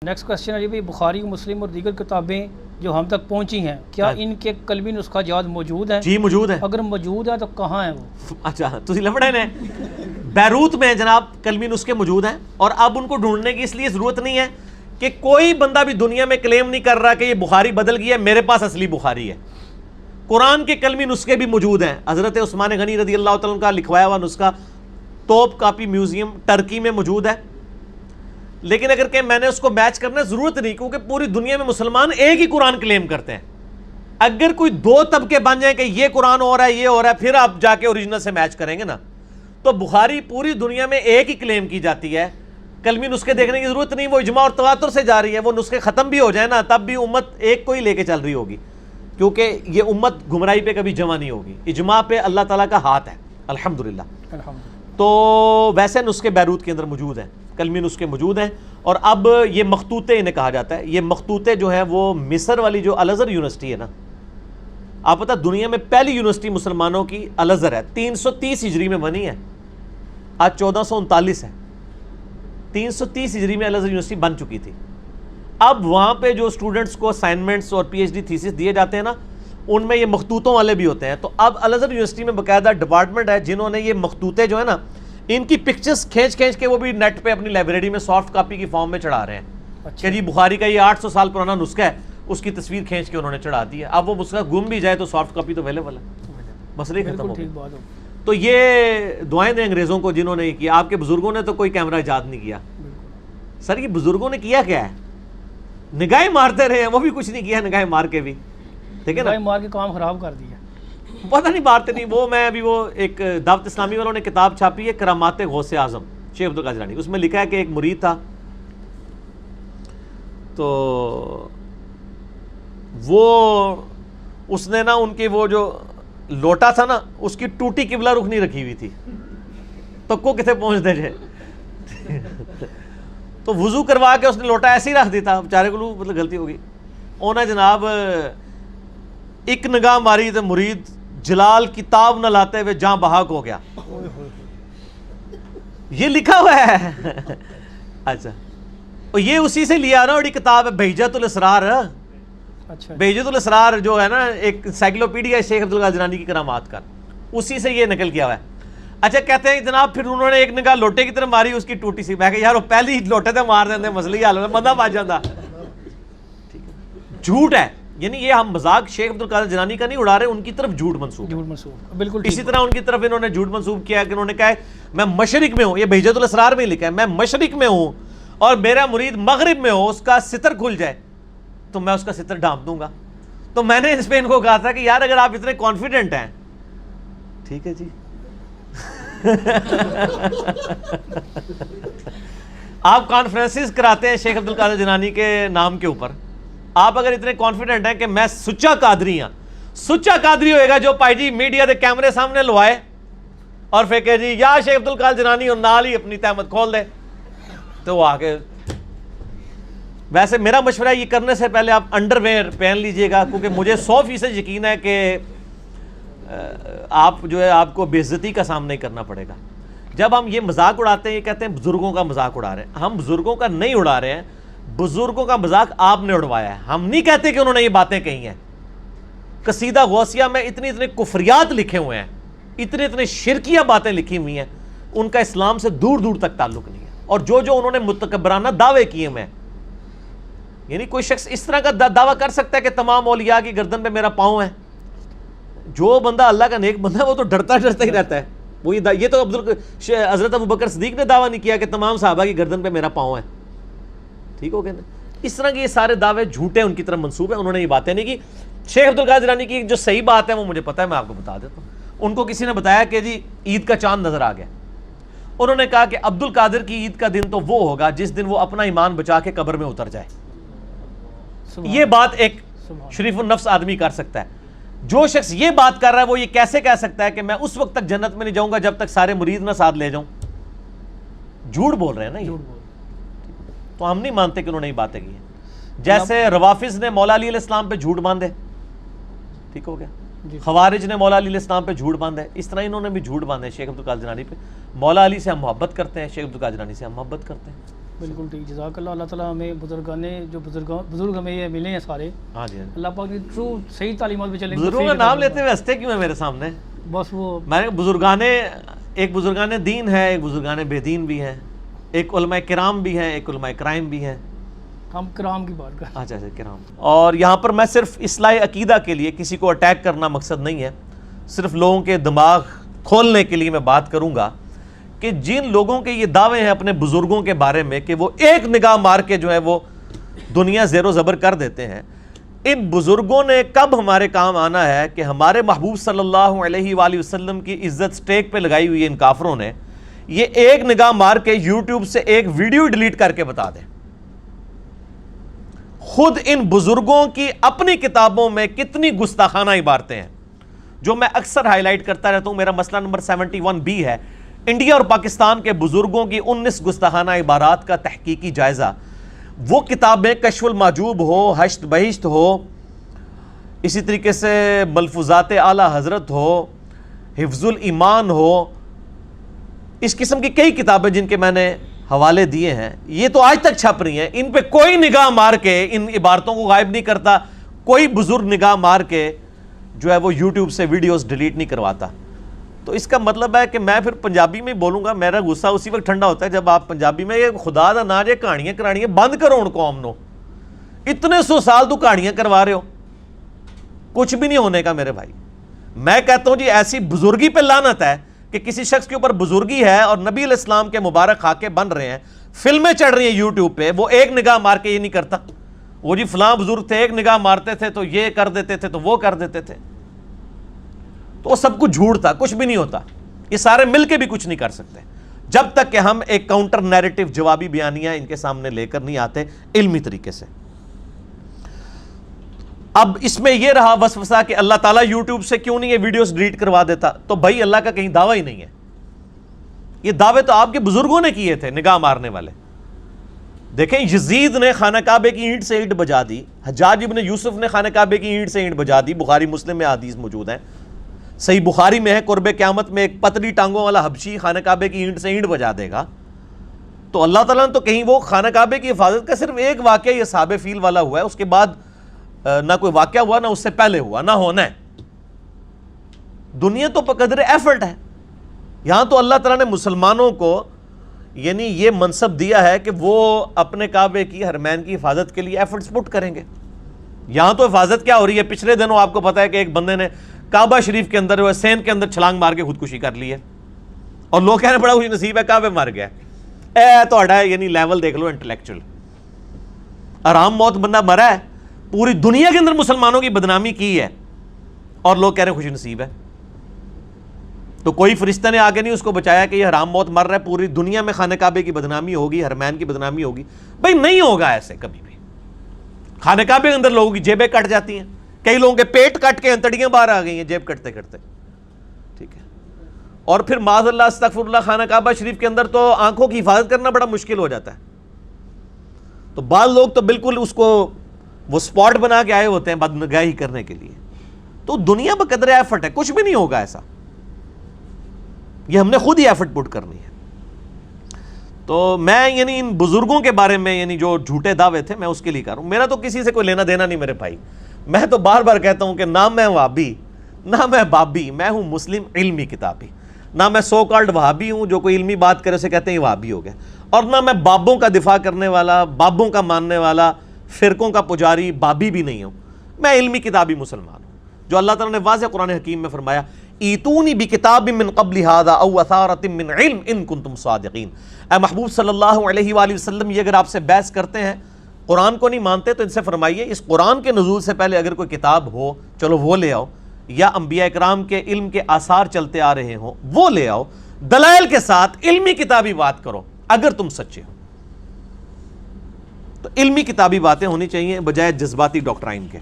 Next question ہے جی، بخاری مسلم اور دیگر کتابیں جو ہم تک پہنچی ہیں کیا ان کے قلبی نسخہ جات موجود ہیں؟ جی موجود ہیں. اگر موجود ہے تو کہاں ہیں وہ؟ اچھا تسی لفڑے نے بیروت میں جناب قلمی نسخے موجود ہیں، اور اب ان کو ڈھونڈنے کی اس لیے ضرورت نہیں ہے کہ کوئی بندہ بھی دنیا میں کلیم نہیں کر رہا کہ یہ بخاری بدل گیا ہے، میرے پاس اصلی بخاری ہے. قرآن کے قلمی نسخے بھی موجود ہیں. حضرت عثمان غنی رضی اللہ تعالیٰ کا لکھوایا ہوا نسخہ توپ کاپی میوزیم ٹرکی میں موجود ہے، لیکن اگر کہ میں نے اس کو میچ کرنا ضرورت نہیں، کیونکہ پوری دنیا میں مسلمان ایک ہی قرآن کلیم کرتے ہیں. اگر کوئی دو طبقے بن جائیں کہ یہ قرآن ہو رہا ہے یہ ہو رہا ہے، پھر آپ جا کے اوریجنل سے میچ کریں گے نا. تو بخاری پوری دنیا میں ایک ہی کلیم کی جاتی ہے، قلمی نسخے دیکھنے کی ضرورت نہیں. وہ اجماع اور تواتر سے جا رہی ہے. وہ نسخے ختم بھی ہو جائیں نا تب بھی امت ایک کو ہی لے کے چل رہی ہوگی، کیونکہ یہ امت گمراہی پہ کبھی جمع نہیں ہوگی. اجماع پہ اللہ تعالیٰ کا ہاتھ ہے الحمدللہ. تو ویسے نسخے بیروت کے اندر موجود ہیں، قلمی نسخے موجود ہیں. اور اب یہ مخطوطے انہیں کہا جاتا ہے. یہ مخطوطے جو ہیں وہ مصر والی جو الازہر یونیورسٹی ہے نا، آپ پتہ دنیا میں پہلی یونیورسٹی مسلمانوں کی الازہر ہے، 330 ہجری میں بنی ہے، آج 1439 ہے. 330 ہجری میں الازہر یونیورسٹی بن چکی تھی. اب وہاں پہ جو اسٹوڈنٹس کو اسائنمنٹس اور پی ایچ ڈی تھیسس دیے جاتے ہیں نا، ان میں یہ مخطوطوں والے بھی ہوتے ہیں. تو اب الازہر یونیورسٹی میں باقاعدہ ڈپارٹمنٹ ہے جنہوں نے یہ مخطوطے جو ہے نا، ان کی پکچرز کھینچ کے وہ بھی نیٹ پہ اپنی لائبریری میں سافٹ کاپی کی فارم میں چڑھا رہے ہیں کہ جی بخاری کا یہ 800 سال پرانا نسخہ ہے، اس کی تصویر کھینچ کے انہوں نے چڑھا دی ہے. اب وہ نسخہ گم بھی جائے تو سافٹ کاپی تو اویلیبل ہے، مسئلہ ہی ختم ہو گیا. تو یہ دعائیں دیں انگریزوں کو جنہوں نے یہ کیا. آپ کے بزرگوں نے تو کوئی کیمرہ ایجاد نہیں کیا. سر یہ بزرگوں نے کیا کیا ہے؟ نگاہیں مارتے رہے ہیں، وہ بھی کچھ نہیں کیا نگاہیں مار کے بھی، ٹھیک ہے نا، مار کے کام خراب کر دیا. پتہ نہیں مارتے نہیں. وہ میں ابھی وہ ایک دعوت اسلامی والوں نے کتاب چھاپی ہے کرامات غوث اعظم شیخ عبد القادر جیلانی، اس میں لکھا ہے کہ ایک مرید تھا، تو وہ اس نے نا ان کی وہ جو لوٹا تھا نا اس کی ٹوٹی قبلہ رخ نہیں رکھی ہوئی تھی، تو کو کتنے پہنچ دے جائے تو وضو کروا کے اس نے لوٹا ایسے ہی رکھ دیتا. بیچارے کو مطلب غلطی ہوگی اونا جناب ایک نگاہ ماری تو مرید جلال کتاب نہ لاتے ہوئے جہاں بحق ہو گیا. یہ لکھا ہوا ہے. اچھا یہ اسی سے لیا نا، بڑی کتاب ہے بہجت الاسرار. بہجت الاسرار جو ہے نا ایک انسائکلوپیڈیا شیخ عبد القادر جیلانی کی کرامات کا، اسی سے یہ نقل کیا ہوا ہے. اچھا کہتے ہیں جناب پھر انہوں نے ایک نگاہ لوٹے کی طرف ماری، اس کی ٹوٹی سی. میں کہ یار وہ پہلی لوٹے تھے مار دیتے مسئلہ ہی حل ہوتا، بندہ بچ جاتا. جھوٹ ہے، یعنی یہ ہم مذاق شیخ عبد القادر جیلانی کا نہیں اڑا رہے، ان کی طرف جھوٹ منسوب بالکل. اسی طرح ان کی طرف انہوں نے جھوٹ منسوب کیا کہ انہوں نے کہا ہے میں مشرق میں ہوں. یہ بہجت الاسرار میں لکھا ہے میں مشرق میں ہوں اور میرا مرید مغرب میں ہو، اس کا ستر کھل جائے تو میں اس کا ستر ڈھانپ دوں گا. تو میں نے اس پہ ان کو کہا تھا کہ یار اگر آپ اتنے کانفیڈنٹ ہیں، ٹھیک ہے جی آپ کانفرنسز کراتے ہیں شیخ عبد القادر جیلانی کے نام کے اوپر، آپ اگر اتنے کانفیڈنٹ ہیں کہ میں سچا قادری ہاں، سچا قادری ہوئے گا جو پائی جی میڈیا دے کیمرے سامنے لوائے اور پھر کہ جی یا شیخ عبد القادر جیلانی اور نال ہی اپنی تہمت کھول دے، تو وہ آگے. ویسے میرا مشورہ یہ کرنے سے پہلے آپ انڈر ویئر پہن لیجئے گا، کیونکہ مجھے 100% یقین ہے کہ آپ جو ہے آپ کو بے عزتی کا سامنا ہی کرنا پڑے گا. جب ہم یہ مذاق اڑاتے ہیں، یہ کہتے ہیں بزرگوں کا مذاق اڑا رہے ہیں. ہم بزرگوں کا نہیں اڑا رہے ہیں، بزرگوں کا مذاق آپ نے اڑوایا ہے. ہم نہیں کہتے کہ انہوں نے یہ باتیں کہی ہیں. قصیدہ غوثیہ میں اتنے کفریات لکھے ہوئے ہیں، اتنے شرکیہ باتیں لکھی ہوئی ہیں، ان کا اسلام سے دور دور تک تعلق نہیں ہے. اور جو انہوں نے متکبرانہ دعوے کیے ہوئے ہیں، یعنی کوئی شخص اس طرح کا دعویٰ کر سکتا ہے کہ تمام اولیاء کی گردن پہ میرا پاؤں ہے. جو بندہ اللہ کا نیک بندہ ہے وہ تو ڈرتا ہی رہتا ہے. وہ یہ تو حضرت ابوبکر صدیق نے دعویٰ نہیں کیا کہ تمام صحابہ کی گردن پہ میرا پاؤں ہے. ٹھیک ہو گیا نا. اس طرح کے یہ سارے دعوے جھوٹے ان کی طرف منسوب ہیں. انہوں نے یہ باتیں نہیں کی. شیخ عبد القادر جیلانی کی جو صحیح بات ہے وہ مجھے پتہ ہے، میں آپ کو بتا دیتا ہوں. ان کو کسی نے بتایا کہ جی عید کا چاند نظر آ گیا. انہوں نے کہا کہ عبد القادر کی عید کا دن تو وہ ہوگا جس دن وہ اپنا ایمان بچا کے قبر میں اتر جائے. یہ بات ایک شریف النفس آدمی کر سکتا ہے. جو شخص یہ بات کر رہا ہے وہ یہ کیسے کہہ سکتا ہے کہ میں اس وقت تک جنت میں نہیں جاؤں گا جب تک سارے مرید نہ ساتھ لے جاؤں؟ جھوٹ بول رہے ہیں نا یہ. تو ہم نہیں مانتے کہ انہوں نے یہ باتیں کی ہیں. جیسے روافظ نے مولا علی علیہ السلام پہ جھوٹ باندھے، ٹھیک ہو گیا، خوارج نے مولا علی علیہ السلام پہ جھوٹ باندھے، اس طرح انہوں نے بھی جھوٹ باندھے شیخ عبد القادر جیلانی پہ. مولا علی سے ہم محبت کرتے ہیں، شیخ عبد القادر جیلانی سے ہم محبت کرتے ہیں. بالکل ٹھیک، جزاک اللہ. اللہ تعالیٰ ہمیں بزرگ ہمیں یہ ملے ہیں سارے، ہاں جی اللہ پاک کی ٹرو صحیح تعلیمات پہ چلیں. بزرگوں کا نام لیتے ہوئے ہنستے کیوں ہیں میرے سامنے؟ بس وہ میں نے ایک بزرگان دین ہے، ایک بزرگان بے دین بھی ہیں، ایک علماء کرام بھی ہیں، ایک علماء کرائم بھی ہیں. ہم کرام کی بات کر. اچھا کرام. اور یہاں پر میں صرف اصلاح عقیدہ کے لیے، کسی کو اٹیک کرنا مقصد نہیں ہے، صرف لوگوں کے دماغ کھولنے کے لیے میں بات کروں گا کہ جن لوگوں کے یہ دعوے ہیں اپنے بزرگوں کے بارے میں کہ وہ ایک نگاہ مار کے جو ہے وہ دنیا زیر و زبر کر دیتے ہیں، ان بزرگوں نے کب ہمارے کام آنا ہے کہ ہمارے محبوب صلی اللہ علیہ وآلہ وسلم کی عزت سٹیک پہ لگائی ہوئی ان کافروں نے یہ ایک نگاہ مار کے یوٹیوب سے ایک ویڈیو ڈیلیٹ کر کے بتا دیں. خود ان بزرگوں کی اپنی کتابوں میں کتنی گستاخانہ عبارتیں ہیں جو میں اکثر ہائی لائٹ کرتا رہتا ہوں. میرا مسئلہ نمبر 71B ہے، انڈیا اور پاکستان کے بزرگوں کی 19 گستاخانہ عبارات کا تحقیقی جائزہ. وہ کتابیں کشف المحجوب ہو، حشت بہشت ہو، اسی طریقے سے ملفوظات اعلی حضرت ہو، حفظ الایمان ہو، اس قسم کی کئی کتابیں جن کے میں نے حوالے دیے ہیں، یہ تو آج تک چھپ رہی ہیں. ان پہ کوئی نگاہ مار کے ان عبارتوں کو غائب نہیں کرتا، کوئی بزرگ نگاہ مار کے جو ہے وہ یوٹیوب سے ویڈیوز ڈیلیٹ نہیں کرواتا. تو اس کا مطلب ہے کہ میں پھر پنجابی میں بولوں گا، میرا غصہ اسی وقت ٹھنڈا ہوتا ہے جب آپ پنجابی میں یہ خدا دا نا جے کہانیاں کرانیاں بند کرو ان قوم نو. اتنے 100 سال تو کہانیاں کروا رہے ہو، کچھ بھی نہیں ہونے کا میرے بھائی. میں کہتا ہوں جی ایسی بزرگی پہ لعنت ہے کہ کسی شخص کے اوپر بزرگی ہے اور نبی علیہ السلام کے مبارک خاکے بن رہے ہیں، فلمیں چڑھ رہی ہیں یوٹیوب پہ، وہ ایک نگاہ مار کے یہ نہیں کرتا. وہ جی فلاں بزرگ تھے، ایک نگاہ مارتے تھے تو یہ کر دیتے تھے تو وہ کر دیتے تھے. تو وہ سب کچھ جھوٹ تھا، کچھ بھی نہیں ہوتا. یہ سارے مل کے بھی کچھ نہیں کر سکتے جب تک کہ ہم ایک کاؤنٹر نیریٹو جوابی بیانیہ ان کے سامنے لے کر نہیں آتے علمی طریقے سے. اب اس میں یہ رہا وسوسہ کہ اللہ تعالیٰ یوٹیوب سے کیوں نہیں یہ ویڈیوز ڈیلیٹ کروا دیتا، تو بھائی اللہ کا کہیں دعویٰ ہی نہیں ہے. یہ دعوے تو آپ کے بزرگوں نے کیے تھے نگاہ مارنے والے. دیکھیں یزید نے خانہ کعبے کی اینٹ سے اینٹ بجا دی، حجاج ابن یوسف نے خانہ کعبے کی اینٹ سے اینٹ بجا دی. بخاری مسلم میں حدیث موجود ہیں، صحیح بخاری میں ہے قرب قیامت میں ایک پتلی ٹانگوں والا حبشی خانہ کعبے کی اینٹ سے اینٹ بجا دے گا. تو اللہ تعالیٰ نے تو کہیں وہ خانہ کعبے کی حفاظت کا صرف ایک واقعہ یہ صحاب فیل والا ہوا ہے، اس کے بعد نہ کوئی واقعہ ہوا، نہ اس سے پہلے ہوا، نہ ہونا ہے. دنیا تو بقدر ایفرٹ ہے. یہاں تو اللہ تعالیٰ نے مسلمانوں کو یعنی یہ منصب دیا ہے کہ وہ اپنے کعبے کی حرمین کی حفاظت کے لیے ایفرٹس پٹ کریں گے. یہاں تو حفاظت کیا ہو رہی ہے، پچھلے دنوں آپ کو پتا ہے کہ ایک بندے نے کعبہ شریف کے اندر سین کے اندر چھلانگ مار کے خودکشی کر لی ہے اور لوگ کہنے بڑا خوش نصیب ہے کعبے مار گیا. توڑا یعنی لیول دیکھ لو انٹلیکچوئل. آرام موت بندہ مرا ہے، پوری دنیا کے اندر مسلمانوں کی بدنامی کی ہے اور لوگ کہہ رہے ہیں خوش نصیب ہے. تو کوئی فرشتہ نے آگے نہیں اس کو بچایا کہ یہ حرام موت مر رہا ہے، پوری دنیا میں خانہ کعبے کی بدنامی ہوگی، حرمین کی بدنامی ہوگی. بھائی نہیں ہوگا ایسے کبھی بھی. خانہ کعبے کے اندر لوگوں کی جیبیں کٹ جاتی ہیں، کئی لوگوں کے پیٹ کٹ کے انتڑیاں باہر آ گئی ہیں جیب کٹتے کٹتے، ٹھیک ہے. اور پھر معاذ اللہ استغفر اللہ خانہ کعبہ شریف کے اندر تو آنکھوں کی حفاظت کرنا بڑا مشکل ہو جاتا ہے. تو بعض لوگ تو بالکل اس کو وہ سپاٹ بنا کے آئے ہوتے ہیں بدنگاہی کرنے کے لیے. تو دنیا بقدر ایفرٹ ہے، کچھ بھی نہیں ہوگا ایسا. یہ ہم نے خود ہی ایفرٹ پٹ کرنی ہے. تو میں یعنی ان بزرگوں کے بارے میں یعنی جو جھوٹے دعوے تھے میں اس کے لیے کر رہا ہوں. میرا تو کسی سے کوئی لینا دینا نہیں میرے بھائی. میں تو بار بار کہتا ہوں کہ نہ میں وہابی، نہ میں بابی، میں ہوں مسلم علمی کتابی. نہ میں سو کالڈ وہابی ہوں جو کوئی علمی بات کرے اسے کہتے ہیں وہابی ہو گیا، اور نہ میں بابوں کا دفاع کرنے والا، بابوں کا ماننے والا، فرقوں کا پجاری بابی بھی نہیں ہوں. میں علمی کتابی مسلمان ہوں. جو اللہ تعالیٰ نے واضح قرآن حکیم میں فرمایا ایتونی بکتاب من قبل ھذا او اثارۃ من علم ان کنتم صادقین. اے محبوب صلی اللہ علیہ وآلہ وسلم، یہ اگر آپ سے بحث کرتے ہیں، قرآن کو نہیں مانتے، تو ان سے فرمائیے اس قرآن کے نزول سے پہلے اگر کوئی کتاب ہو چلو وہ لے آؤ، یا انبیاء کرام کے علم کے آثار چلتے آ رہے ہوں وہ لے آؤ، دلائل کے ساتھ علمی کتابی بات کرو اگر تم سچے ہو. تو علمی کتابی باتیں ہونی چاہیے بجائے جذباتی ڈاکٹرائن کے.